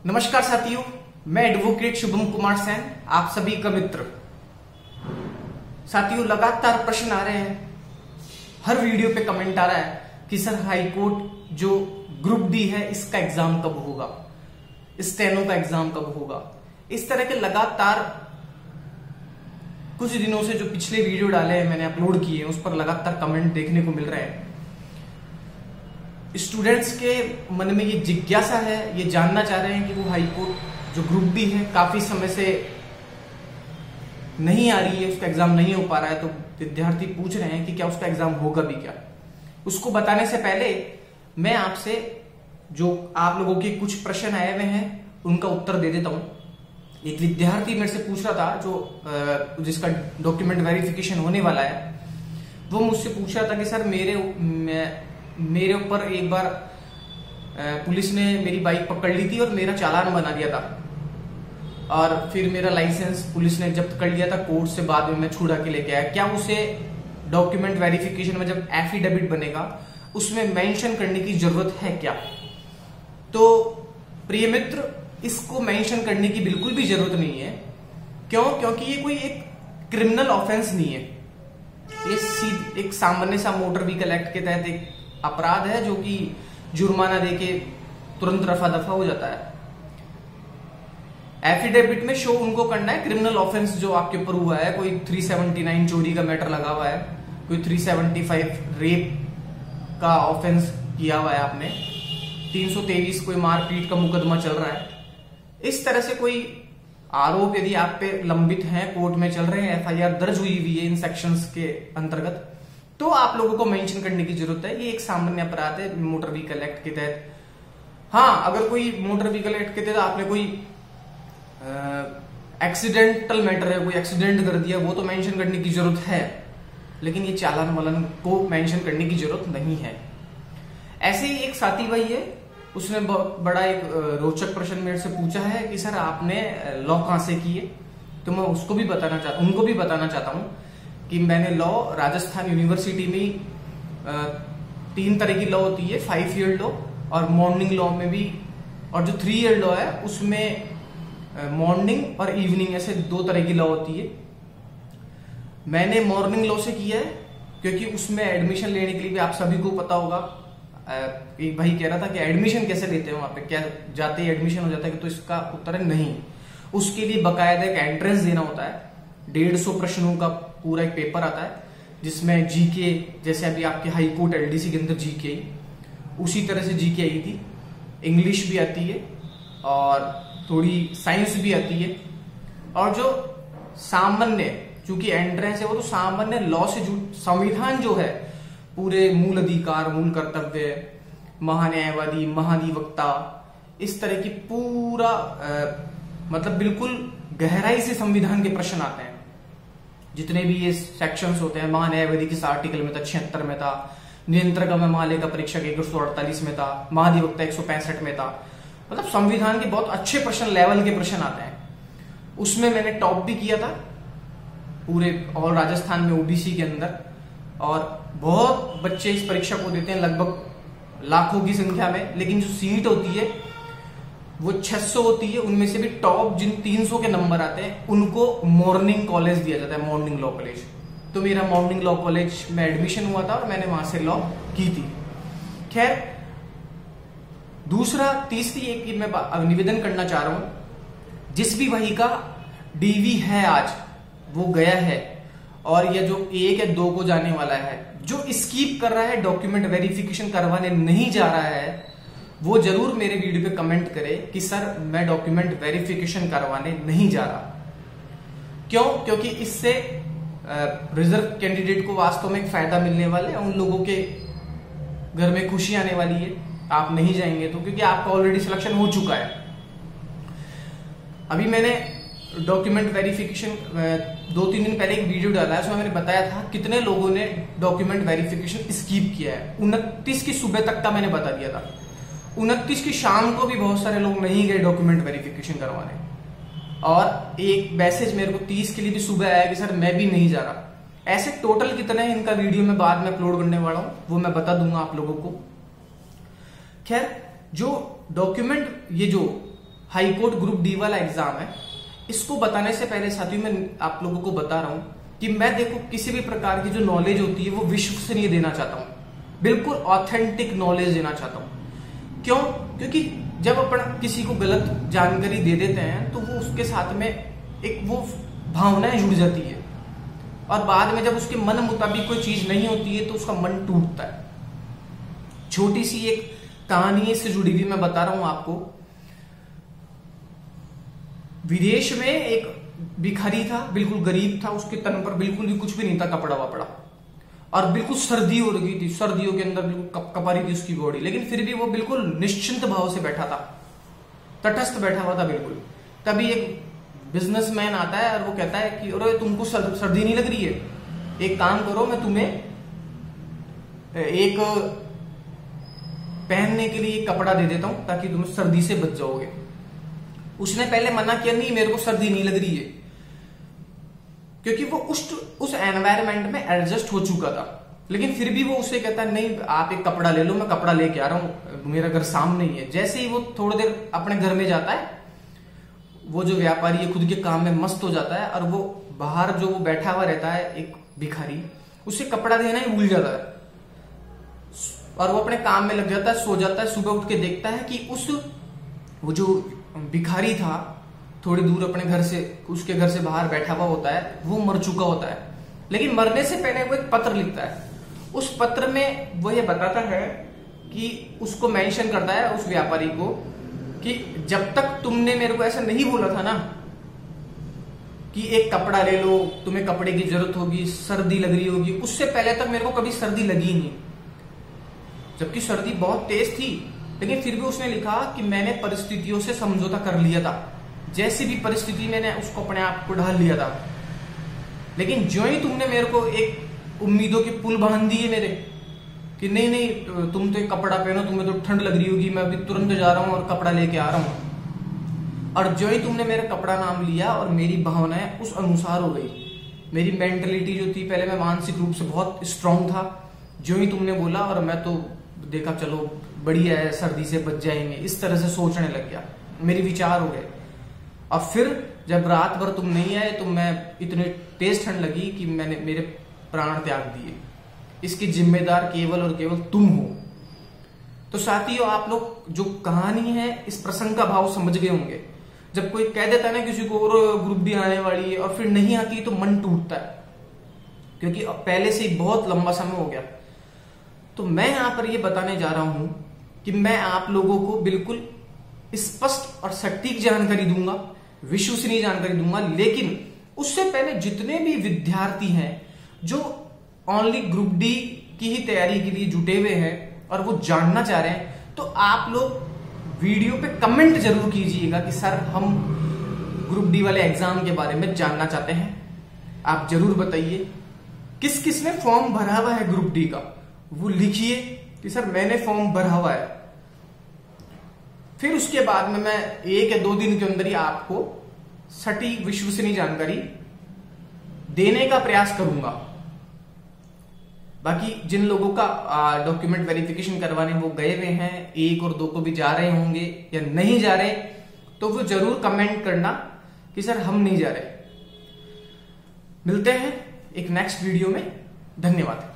नमस्कार साथियों, मैं एडवोकेट शुभम कुमार सेन, आप सभी का मित्र। साथियों, लगातार प्रश्न आ रहे हैं, हर वीडियो पे कमेंट आ रहा है कि सर हाई कोर्ट जो ग्रुप डी है इसका एग्जाम कब होगा, स्टेनो का एग्जाम कब होगा। इस तरह के लगातार कुछ दिनों से जो पिछले वीडियो डाले हैं मैंने अपलोड किए हैं उस पर लगातार कमेंट देखने को मिल रहे हैं। स्टूडेंट्स के मन में ये जिज्ञासा है, ये जानना चाह रहे हैं कि वो हाई कोर्ट जो ग्रुप डी है काफी समय से नहीं आ रही है, उसका एग्जाम नहीं हो पा रहा है, तो विद्यार्थी पूछ रहे हैं कि क्या उसका एग्जाम होगा भी क्या। उसको बताने से पहले मैं आपसे जो आप लोगों के कुछ प्रश्न आए हुए हैं उनका उत्तर दे देता हूं। एक विद्यार्थी मेरे से पूछ रहा था जो जिसका डॉक्यूमेंट वेरिफिकेशन होने वाला है, वो मुझसे पूछ रहा था कि सर मेरे ऊपर एक बार पुलिस ने मेरी बाइक पकड़ ली थी और मेरा चालान बना दिया था और फिर मेरा लाइसेंस पुलिस ने जब्त कर लिया था कोर्ट से, बाद में मैं छुड़ा के लेके आया। क्या उसे डॉक्यूमेंट वेरिफिकेशन में जब एफिडेविट बनेगा उसमें मेंशन करने की जरूरत है क्या? तो प्रिय मित्र, इसको मेंशन करने की बिल्कुल भी जरूरत नहीं है। क्यों? क्योंकि ये कोई एक क्रिमिनल ऑफेंस नहीं है, ये एक सामान्य सा मोटर व्हीकल एक्ट के तहत एक अपराध है जो कि जुर्माना देके तुरंत रफा दफा हो जाता है। एफिडेविट में शो उनको करना है क्रिमिनल ऑफेंस जो आपके ऊपर हुआ है, कोई 379 चोरी का मैटर लगा हुआ है, कोई 375 रेप का ऑफेंस किया हुआ है आपने, 323 कोई मारपीट का मुकदमा चल रहा है। इस तरह से कोई आरोप यदि आप पे लंबित हैं, कोर्ट में चल रहे हैं, एफआईआर दर्ज हुई हुई है इन सेक्शंस के अंतर्गत, तो आप लोगों को मेंशन करने की जरूरत है। ये एक सामान्य अपराध है मोटर व्हीकल एक्ट के तहत। हाँ, अगर कोई मोटर व्हीकल एक्ट के तहत आपने कोई एक्सीडेंटल मैटर है, कोई एक्सीडेंट कर दिया, वो तो मेंशन करने की जरूरत है, लेकिन ये चालान वालन को मेंशन करने की जरूरत नहीं है। ऐसे ही एक साथी भाई है, उसने बड़ा एक रोचक प्रश्न मेरे से पूछा है कि सर आपने लॉ कहां से किए। तो मैं उनको भी बताना चाहता हूं कि मैंने लॉ राजस्थान यूनिवर्सिटी में 3 तरह की लॉ होती है, 5 ईयर लॉ और मॉर्निंग लॉ में भी, और जो 3 ईयर लॉ है उसमें मॉर्निंग और इवनिंग ऐसे 2 तरह की लॉ होती है। मैंने मॉर्निंग लॉ से किया है क्योंकि उसमें एडमिशन लेने के लिए भी आप सभी को पता होगा। एक भाई कह रहा था कि एडमिशन कैसे लेते हैं वहां पे, क्या जाते ही एडमिशन हो जाता है? तो इसका उत्तर है नहीं, उसके लिए बकायदा एक एंट्रेंस देना होता है। 150 प्रश्नों का पूरा एक पेपर आता है जिसमें जीके, जैसे अभी आपके हाई कोर्ट एलडीसी के अंदर जीके आई, उसी तरह से जीके आई थी। इंग्लिश भी आती है और थोड़ी साइंस भी आती है, और जो सामान्य, चूंकि एंट्रेंस है वो तो सामान्य लॉ से संविधान जो है, पूरे मूल अधिकार, मूल कर्तव्य, महान्यायवादी, महाधिवक्ता, इस तरह की पूरा मतलब बिल्कुल गहराई से संविधान के प्रश्न आते हैं। जितने भी ये सेक्शंस होते हैं, महान्यायवादी किस आर्टिकल में था, 76 में था, नियंत्रक में महालेखा परीक्षक 148 में था, महाधिवक्ता 165 में था। मतलब संविधान के बहुत अच्छे प्रश्न, लेवल के प्रश्न आते हैं। उसमें मैंने टॉप भी किया था पूरे ऑल राजस्थान में ओबीसी के अंदर, और बहुत बच्चे इस परीक्षा को देते हैं, लगभग लाखों की संख्या में, लेकिन जो सीट होती है वो 600 होती है। उनमें से भी टॉप जिन 300 के नंबर आते हैं उनको मॉर्निंग कॉलेज दिया जाता है, मॉर्निंग लॉ कॉलेज। तो मेरा मॉर्निंग लॉ कॉलेज में एडमिशन हुआ था और मैंने वहां से लॉ की थी। खैर, तीसरी एक मैं निवेदन करना चाह रहा हूं, जिस भी वही का डीवी है आज वो गया है, और ये जो 1 या 2 को जाने वाला है, जो स्कीप कर रहा है, डॉक्यूमेंट वेरिफिकेशन करवाने नहीं जा रहा है, वो जरूर मेरे वीडियो पे कमेंट करे कि सर मैं डॉक्यूमेंट वेरिफिकेशन करवाने नहीं जा रहा। क्यों? क्योंकि इससे रिजर्व कैंडिडेट को वास्तव में एक फायदा मिलने वाला है, उन लोगों के घर में खुशी आने वाली है आप नहीं जाएंगे तो, क्योंकि आपका ऑलरेडी सिलेक्शन हो चुका है। अभी मैंने डॉक्यूमेंट वेरिफिकेशन 2-3 दिन पहले एक वीडियो डाला है, उसमें मैंने बताया था कितने लोगों ने डॉक्यूमेंट वेरिफिकेशन स्किप किया है। 29 की सुबह तक का मैंने बता दिया था। 29 की शाम को भी बहुत सारे लोग नहीं गए डॉक्यूमेंट वेरिफिकेशन करवाने, और एक मैसेज मेरे को 30 के लिए भी सुबह आया कि सर मैं भी नहीं जा रहा। ऐसे टोटल कितने हैं इनका वीडियो में बाद में अपलोड करने वाला हूं, वो मैं बता दूंगा आप लोगों को। खैर, जो डॉक्यूमेंट ये जो हाईकोर्ट ग्रुप डी वाला एग्जाम है, इसको बताने से पहले साथियों मैं आप लोगों को बता रहा हूं कि मैं देखो किसी भी प्रकार की जो नॉलेज होती है वो विश्वसनीय देना चाहता हूं, बिल्कुल ऑथेंटिक नॉलेज देना चाहता हूं। क्यों? क्योंकि जब अपन किसी को गलत जानकारी दे देते हैं तो वो उसके साथ में एक वो भावनाएं जुड़ जाती है और बाद में जब उसके मन मुताबिक कोई चीज नहीं होती है तो उसका मन टूटता है। छोटी सी एक कहानी से जुड़ी हुई मैं बता रहा हूं आपको। विदेश में एक भिखारी था, बिल्कुल गरीब था, उसके तन पर बिल्कुल भी कुछ भी नहीं था, कपड़ा वपड़ा, और बिल्कुल सर्दी हो रही थी, सर्दियों के अंदर बिल्कुल कपा रही थी उसकी बॉडी, लेकिन फिर भी वो बिल्कुल निश्चिंत भाव से बैठा था, तटस्थ बैठा हुआ था बिल्कुल। तभी एक बिजनेसमैन आता है और वो कहता है कि अरे तुमको सर्दी नहीं लग रही है, एक काम करो, मैं तुम्हें एक पहनने के लिए एक कपड़ा दे देता हूं ताकि तुम सर्दी से बच जाओगे। उसने पहले मना किया, नहीं मेरे को सर्दी नहीं लग रही है, क्योंकि वो उस एनवायरमेंट में एडजस्ट हो चुका था। लेकिन फिर भी वो उसे कहता है नहीं आप एक कपड़ा ले लो, मैं कपड़ा लेके आ रहा हूं, मेरा घर सामने ही है। जैसे ही वो थोड़ी देर अपने घर में जाता है, वो जो व्यापारी है खुद के काम में मस्त हो जाता है और वो बाहर जो वो बैठा हुआ रहता है एक भिखारी, उसे कपड़ा देना ही भूल जाता है और वो अपने काम में लग जाता है, सो जाता है। सुबह उठ के देखता है कि वो जो भिखारी था थोड़ी दूर अपने घर से, उसके घर से बाहर बैठा हुआ होता है, वो मर चुका होता है। लेकिन मरने से पहले वो एक पत्र लिखता है। उस पत्र में वो ये बताता है कि उसको मेंशन करता है उस व्यापारी को कि जब तक तुमने मेरे को ऐसा नहीं बोला था ना कि एक कपड़ा ले लो, तुम्हें कपड़े की जरूरत होगी, सर्दी लग रही होगी, उससे पहले तक मेरे को कभी सर्दी लगी नहीं, जबकि सर्दी बहुत तेज थी। लेकिन फिर भी उसने लिखा कि मैंने परिस्थितियों से समझौता कर लिया था, जैसी भी परिस्थिति मैंने उसको अपने आप को ढाल लिया था। लेकिन जो ही तुमने मेरे को एक उम्मीदों के पुल बांध दिए मेरे कि नहीं नहीं तुम तो एक कपड़ा पहनो, तुम्हें तो ठंड लग रही होगी, मैं अभी तुरंत जा रहा हूं और कपड़ा लेके आ रहा हूं, और जो ही तुमने मेरा कपड़ा नाम लिया और मेरी भावनाएं उस अनुसार हो गई, मेरी मेंटलिटी जो थी, पहले मैं मानसिक रूप से बहुत स्ट्रांग था, जो ही तुमने बोला और मैं तो देखा चलो बढ़िया है, सर्दी से बच जाएंगे, इस तरह से सोचने लग गया, मेरे विचार हो गए। और फिर जब रात भर तुम नहीं आए तो मैं इतनी तेज ठंड लगी कि मैंने मेरे प्राण त्याग दिए। इसकी जिम्मेदार केवल और केवल तुम हो। तो साथियों आप लोग जो कहानी है इस प्रसंग का भाव समझ गए होंगे। जब कोई कह देता है ना किसी को और ग्रुप डी आने वाली है और फिर नहीं आती तो मन टूटता है, क्योंकि पहले से ही बहुत लंबा समय हो गया। तो मैं यहां पर ये बताने जा रहा हूं कि मैं आप लोगों को बिल्कुल स्पष्ट और सटीक जानकारी दूंगा, विश्वसनीय जानकारी दूंगा। लेकिन उससे पहले जितने भी विद्यार्थी हैं जो ओनली ग्रुप डी की ही तैयारी के लिए जुटे हुए हैं और वो जानना चाह रहे हैं, तो आप लोग वीडियो पे कमेंट जरूर कीजिएगा कि सर हम ग्रुप डी वाले एग्जाम के बारे में जानना चाहते हैं। आप जरूर बताइए किस किस ने फॉर्म भरा हुआ है ग्रुप डी का, वो लिखिए कि सर मैंने फॉर्म भरा हुआ है। फिर उसके बाद में मैं 1 या 2 दिन के अंदर ही आपको सटीक विश्वसनीय जानकारी देने का प्रयास करूंगा। बाकी जिन लोगों का डॉक्यूमेंट वेरिफिकेशन करवाने वो गए हुए हैं, 1 और 2 को भी जा रहे होंगे या नहीं जा रहे, तो वो जरूर कमेंट करना कि सर हम नहीं जा रहे। मिलते हैं एक नेक्स्ट वीडियो में। धन्यवाद।